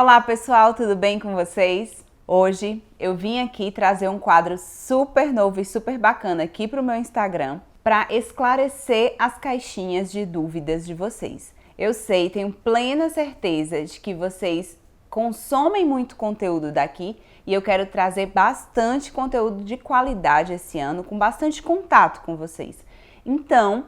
Olá pessoal, tudo bem com vocês? Hoje eu vim aqui trazer um quadro super novo e super bacana aqui para o meu Instagram para esclarecer as caixinhas de dúvidas de vocês. Eu sei, tenho plena certeza de que vocês consomem muito conteúdo daqui e eu quero trazer bastante conteúdo de qualidade esse ano, com bastante contato com vocês. Então,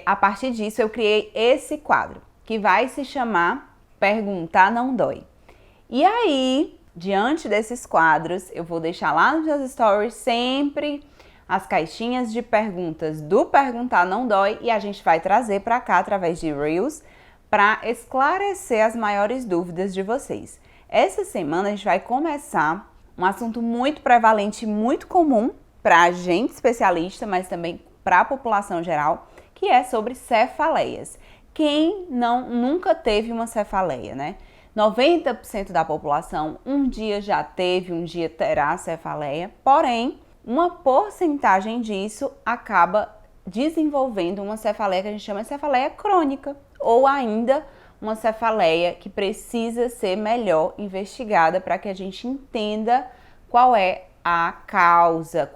a partir disso eu criei esse quadro que vai se chamar Perguntar Não Dói. E aí, diante desses quadros, eu vou deixar lá nos meus stories sempre as caixinhas de perguntas do Perguntar Não Dói e a gente vai trazer para cá através de Reels para esclarecer as maiores dúvidas de vocês. Essa semana a gente vai começar um assunto muito prevalente, muito comum para a gente especialista, mas também para a população geral, que é sobre cefaleias. Quem nunca teve uma cefaleia, né? 90% da população um dia já teve, um dia terá cefaleia, porém, uma porcentagem disso acaba desenvolvendo uma cefaleia que a gente chama de cefaleia crônica, ou ainda uma cefaleia que precisa ser melhor investigada para que a gente entenda qual é a causa,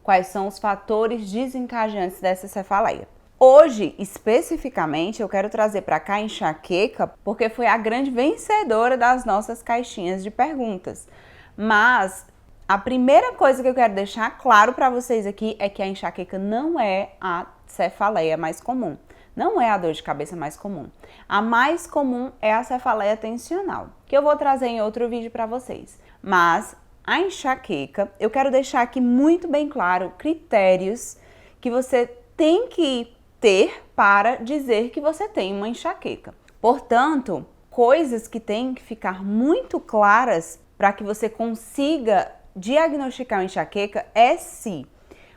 quais são os fatores desencadeantes dessa cefaleia. Hoje, especificamente, eu quero trazer para cá a enxaqueca, porque foi a grande vencedora das nossas caixinhas de perguntas. Mas a primeira coisa que eu quero deixar claro para vocês aqui é que a enxaqueca não é a cefaleia mais comum. Não é a dor de cabeça mais comum. A mais comum é a cefaleia tensional, que eu vou trazer em outro vídeo para vocês. Mas a enxaqueca, eu quero deixar aqui muito bem claro critérios que você tem que ter para dizer que você tem uma enxaqueca. Portanto, coisas que têm que ficar muito claras para que você consiga diagnosticar uma enxaqueca é se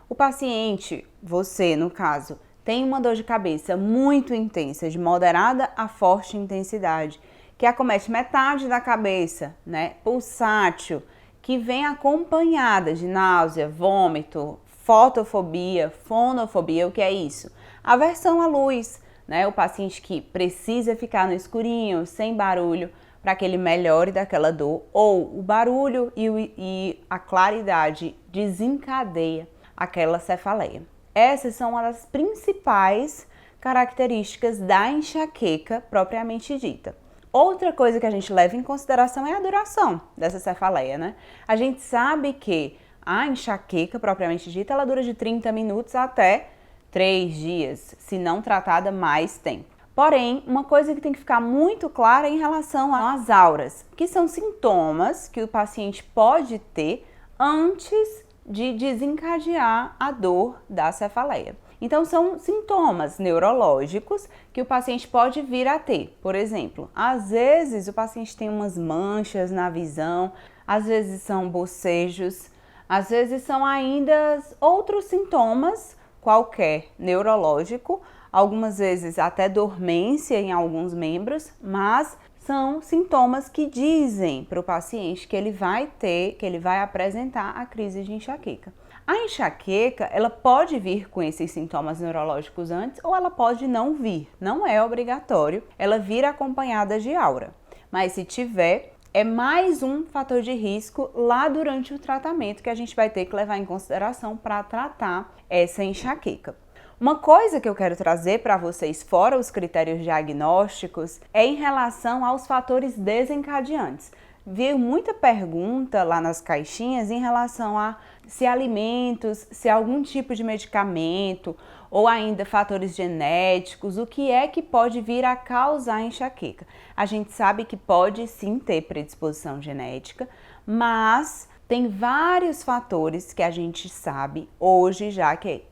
o paciente, você no caso, tem uma dor de cabeça muito intensa, de moderada a forte intensidade, que acomete metade da cabeça, né? Pulsátil, que vem acompanhada de náusea, vômito, fotofobia, fonofobia. O que é isso? Aversão à luz, né? O paciente que precisa ficar no escurinho, sem barulho, para que ele melhore daquela dor, ou o barulho e a claridade desencadeia aquela cefaleia. Essas são uma das principais características da enxaqueca propriamente dita. Outra coisa que a gente leva em consideração é a duração dessa cefaleia, né? A gente sabe que a enxaqueca propriamente dita, ela dura de 30 minutos até 3 dias, se não tratada mais tempo. Porém, uma coisa que tem que ficar muito clara é em relação às auras, que são sintomas que o paciente pode ter antes de desencadear a dor da cefaleia. Então, são sintomas neurológicos que o paciente pode vir a ter. Por exemplo, às vezes o paciente tem umas manchas na visão, às vezes são bocejos, às vezes são ainda outros sintomas qualquer neurológico, algumas vezes até dormência em alguns membros, mas são sintomas que dizem para o paciente que ele vai apresentar a crise de enxaqueca. A enxaqueca, ela pode vir com esses sintomas neurológicos antes ou ela pode não vir, não é obrigatório ela vir acompanhada de aura, mas se tiver, é mais um fator de risco lá durante o tratamento que a gente vai ter que levar em consideração para tratar essa enxaqueca. Uma coisa que eu quero trazer para vocês, fora os critérios diagnósticos, é em relação aos fatores desencadeantes. Veio muita pergunta lá nas caixinhas em relação a se alimentos, se algum tipo de medicamento ou ainda fatores genéticos, o que é que pode vir a causar enxaqueca. A gente sabe que pode sim ter predisposição genética, mas tem vários fatores que a gente sabe hoje já que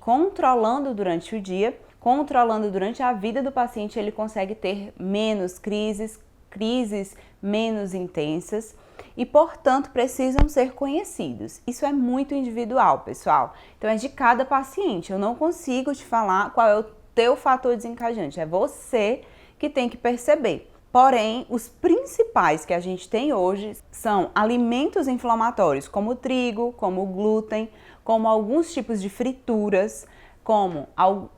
controlando durante o dia, controlando durante a vida do paciente, ele consegue ter menos crises menos intensas e, portanto, precisam ser conhecidos. Isso é muito individual, pessoal. Então, é de cada paciente. Eu não consigo te falar qual é o teu fator desencadeante. É você que tem que perceber. Porém, os principais que a gente tem hoje são alimentos inflamatórios, como o trigo, como o glúten, como alguns tipos de frituras, como,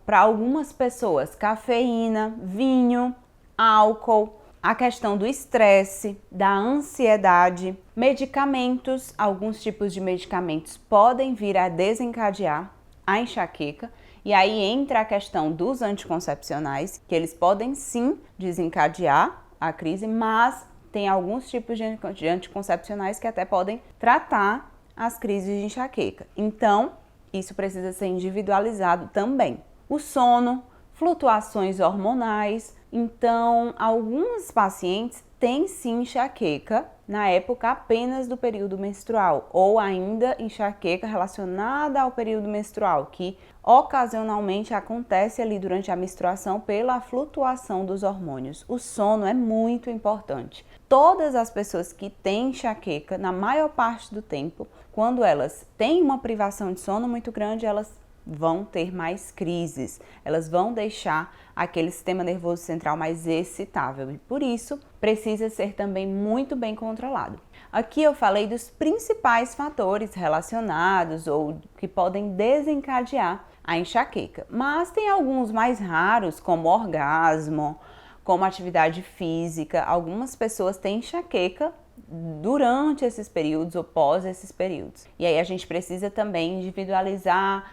para algumas pessoas, cafeína, vinho, álcool, a questão do estresse, da ansiedade, medicamentos, alguns tipos de medicamentos podem vir a desencadear a enxaqueca. E aí entra a questão dos anticoncepcionais, que eles podem sim desencadear a crise, mas tem alguns tipos de anticoncepcionais que até podem tratar as crises de enxaqueca. Então, isso precisa ser individualizado também. O sono, flutuações hormonais. Então, alguns pacientes têm sim enxaqueca na época apenas do período menstrual, ou ainda enxaqueca relacionada ao período menstrual, que ocasionalmente acontece ali durante a menstruação pela flutuação dos hormônios. O sono é muito importante. Todas as pessoas que têm enxaqueca, na maior parte do tempo, quando elas têm uma privação de sono muito grande, elas vão ter mais crises, elas vão deixar aquele sistema nervoso central mais excitável e por isso precisa ser também muito bem controlado. Aqui eu falei dos principais fatores relacionados ou que podem desencadear a enxaqueca, mas tem alguns mais raros, como orgasmo, como atividade física. Algumas pessoas têm enxaqueca durante esses períodos ou pós esses períodos. E aí a gente precisa também individualizar,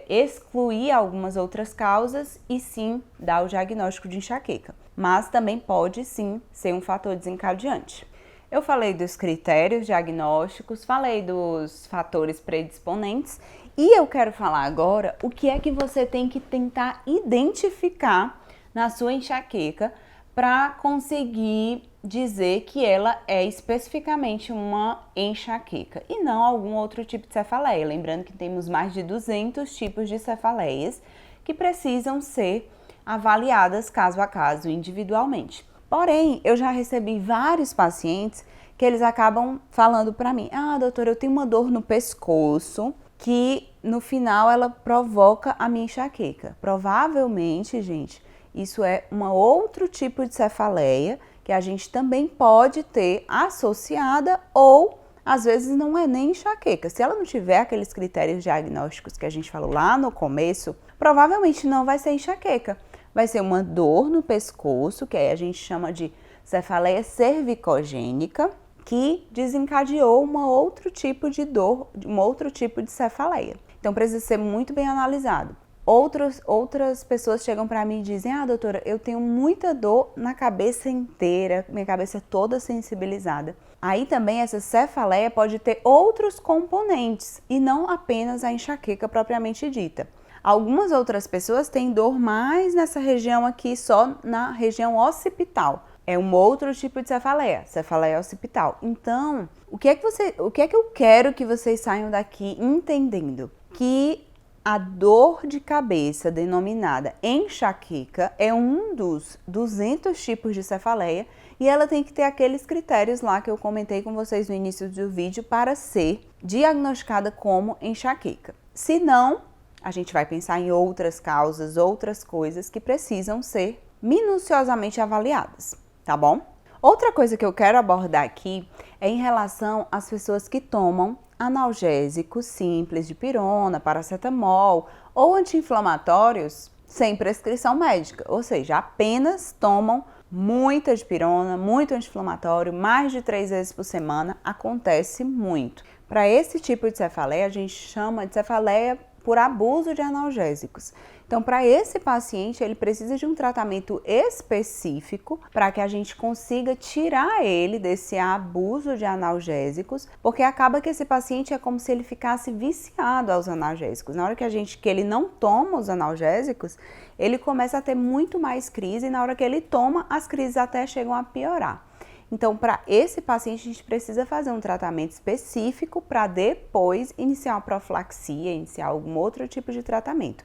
excluir algumas outras causas e sim dar o diagnóstico de enxaqueca. Mas também pode sim ser um fator desencadeante. Eu falei dos critérios diagnósticos, falei dos fatores predisponentes e eu quero falar agora o que é que você tem que tentar identificar na sua enxaqueca para conseguir dizer que ela é especificamente uma enxaqueca e não algum outro tipo de cefaleia. Lembrando que temos mais de 200 tipos de cefaleias que precisam ser avaliadas caso a caso, individualmente. Porém, eu já recebi vários pacientes que eles acabam falando para mim: ah, doutora, eu tenho uma dor no pescoço que no final ela provoca a minha enxaqueca. Provavelmente, gente, isso é um outro tipo de cefaleia que a gente também pode ter associada ou às vezes não é nem enxaqueca. Se ela não tiver aqueles critérios diagnósticos que a gente falou lá no começo, provavelmente não vai ser enxaqueca. Vai ser uma dor no pescoço, que aí a gente chama de cefaleia cervicogênica, que desencadeou um outro tipo de dor, um outro tipo de cefaleia. Então precisa ser muito bem analisado. Outras pessoas chegam para mim e dizem: ah, doutora, eu tenho muita dor na cabeça inteira, minha cabeça é toda sensibilizada. Aí também essa cefaleia pode ter outros componentes e não apenas a enxaqueca propriamente dita. Algumas outras pessoas têm dor mais nessa região aqui, só na região occipital. É um outro tipo de cefaleia, cefaleia occipital. Então, o que é que eu quero que vocês saiam daqui entendendo? Que a dor de cabeça denominada enxaqueca é um dos 200 tipos de cefaleia e ela tem que ter aqueles critérios lá que eu comentei com vocês no início do vídeo para ser diagnosticada como enxaqueca. Se não, a gente vai pensar em outras causas, outras coisas que precisam ser minuciosamente avaliadas, tá bom? Outra coisa que eu quero abordar aqui é em relação às pessoas que tomam analgésicos simples, dipirona, paracetamol ou anti-inflamatórios sem prescrição médica, ou seja, apenas tomam muita dipirona, muito anti-inflamatório, mais de 3 vezes por semana, acontece muito. Para esse tipo de cefaleia, a gente chama de cefaleia por abuso de analgésicos. Então, para esse paciente, ele precisa de um tratamento específico para que a gente consiga tirar ele desse abuso de analgésicos, porque acaba que esse paciente é como se ele ficasse viciado aos analgésicos. Na hora que ele não toma os analgésicos, ele começa a ter muito mais crise e na hora que ele toma, as crises até chegam a piorar. Então, para esse paciente, a gente precisa fazer um tratamento específico para depois iniciar uma profilaxia, iniciar algum outro tipo de tratamento.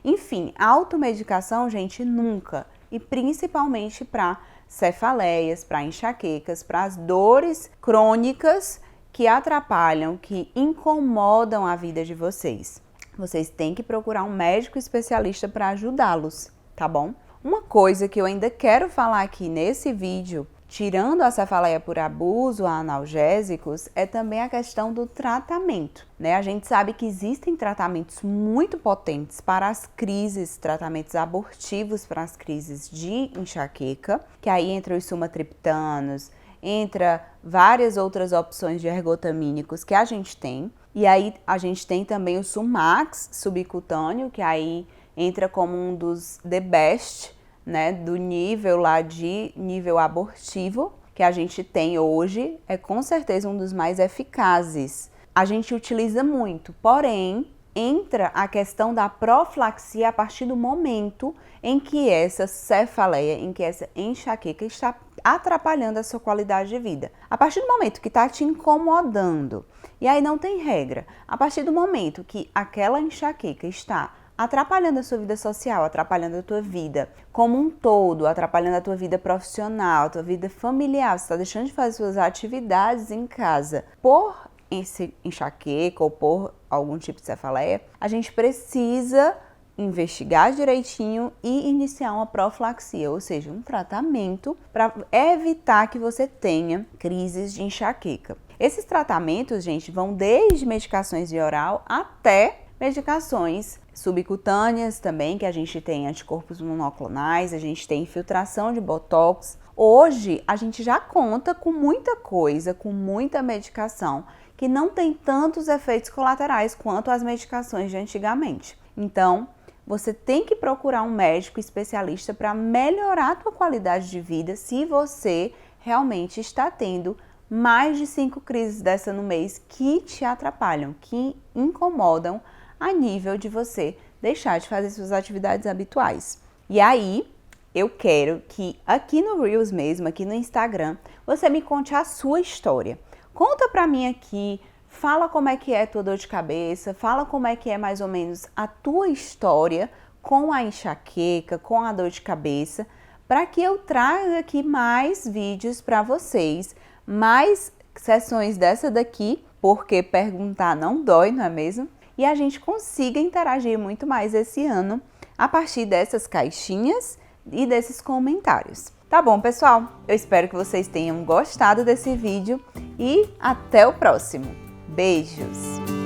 Enfim, automedicação, gente, nunca. E principalmente para cefaleias, para enxaquecas, para as dores crônicas que atrapalham, que incomodam a vida de vocês. Vocês têm que procurar um médico especialista para ajudá-los, tá bom? Uma coisa que eu ainda quero falar aqui nesse vídeo tirando a cefaleia por abuso a analgésicos, é também a questão do tratamento, né? A gente sabe que existem tratamentos muito potentes para as crises, tratamentos abortivos para as crises de enxaqueca, que aí entra os sumatriptanos, entra várias outras opções de ergotamínicos que a gente tem. E aí a gente tem também o Sumax subcutâneo, que aí entra como um dos the best, né, do nível lá de nível abortivo que a gente tem hoje, é com certeza um dos mais eficazes. A gente utiliza muito, porém, entra a questão da profilaxia a partir do momento em que essa cefaleia, em que essa enxaqueca está atrapalhando a sua qualidade de vida. A partir do momento que está te incomodando, e aí não tem regra, a partir do momento que aquela enxaqueca está atrapalhando a sua vida social, atrapalhando a tua vida como um todo, atrapalhando a tua vida profissional, a tua vida familiar, você está deixando de fazer suas atividades em casa por esse enxaqueca ou por algum tipo de cefaleia, a gente precisa investigar direitinho e iniciar uma profilaxia, ou seja, um tratamento para evitar que você tenha crises de enxaqueca. Esses tratamentos, gente, vão desde medicações via oral até medicações subcutâneas também, que a gente tem anticorpos monoclonais, a gente tem infiltração de botox. Hoje, a gente já conta com muita coisa, com muita medicação, que não tem tantos efeitos colaterais quanto as medicações de antigamente. Então, você tem que procurar um médico especialista para melhorar a tua qualidade de vida se você realmente está tendo mais de 5 crises dessa no mês que te atrapalham, que incomodam a nível de você deixar de fazer suas atividades habituais. E aí, eu quero que aqui no Reels mesmo, aqui no Instagram, você me conte a sua história. Conta pra mim aqui, fala como é que é a tua dor de cabeça, fala como é que é mais ou menos a tua história com a enxaqueca, com a dor de cabeça, para que eu traga aqui mais vídeos para vocês, mais sessões dessa daqui, porque perguntar não dói, não é mesmo? E a gente consiga interagir muito mais esse ano a partir dessas caixinhas e desses comentários. Tá bom, pessoal? Eu espero que vocês tenham gostado desse vídeo e até o próximo. Beijos!